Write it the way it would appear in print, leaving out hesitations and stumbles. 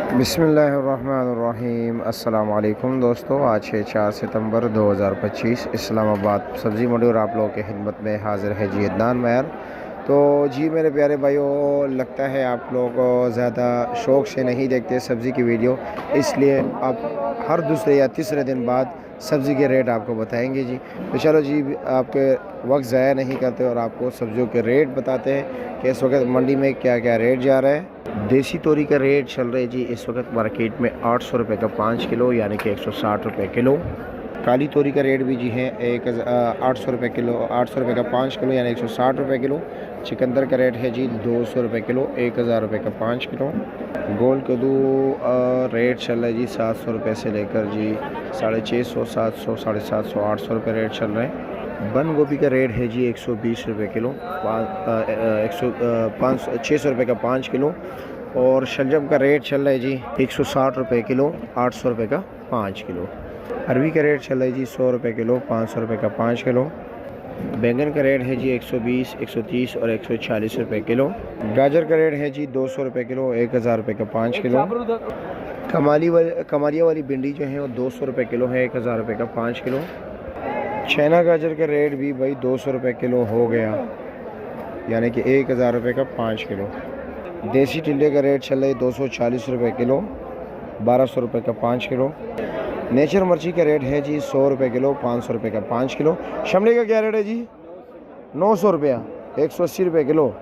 बिस्मिल्लाहिर्रहमानिर्रहीम। अस्सलाम वालेकुम दोस्तों, आज है 4 सितंबर 2025। इस्लामाबाद सब्ज़ी मंडी और आप लोगों की खिदमत में हाज़िर है जी अदनान मैर। तो जी मेरे प्यारे भाइयों, लगता है आप लोग ज़्यादा शौक़ से नहीं देखते सब्ज़ी की वीडियो, इसलिए आप हर दूसरे या तीसरे दिन बाद सब्ज़ी के रेट आपको बताएंगे जी। तो चलो जी, आपके वक्त ज़ाया नहीं करते और आपको सब्ज़ियों के रेट बताते हैं कि इस वक्त मंडी में क्या क्या रेट जा रहा है। देसी तोरी का रेट चल रहा है जी इस वक्त मार्केट में 800 रुपये का 5 किलो, यानी कि 160 रुपये किलो। काली तोरी का रेट भी जी है 800 रुपये किलो, 800 रुपये का 5 किलो यानी 160 रुपये किलो। चिकंदर का रेट है जी 200 रुपये किलो, 1000 रुपये का 5 किलो। गोल कद्दू रेट चल रहा है जी 700 रुपये से लेकर जी 650, 700, 750, 800 रुपये रेट चल रहे हैं। बंद गोभी का रेट है जी 120 रुपये किलो, 600 रुपये का 5 किलो। और शलजम का रेट चल रहा है जी 160 रुपये किलो, 800 रुपये का 5 किलो। अरबी का रेट चल रहा है जी 100 रुपये किलो, 500 रुपये का 5 किलो। बैंगन का रेट है जी 120, 130 और 140 रुपये किलो। गाजर का रेट है जी 200 रुपये किलो, 1000 रुपये का 5 किलो। कमालिया वाली भिंडी जो है वो 200 रुपये किलो है, 1000 रुपये का 5 किलो। छैना गाजर का रेट भी भाई 200 रुपये किलो हो गया, यानी कि 1000 रुपये का 5 किलो। देसी टिंडे का रेट चल रहा है 240 रुपये किलो, 1200 रुपये का 5 किलो। नेचर मिर्ची का रेट है जी 100 रुपये किलो, 500 रुपये का 5 किलो। शिमले का क्या रेट है जी 900 रुपया, 180 रुपये किलो।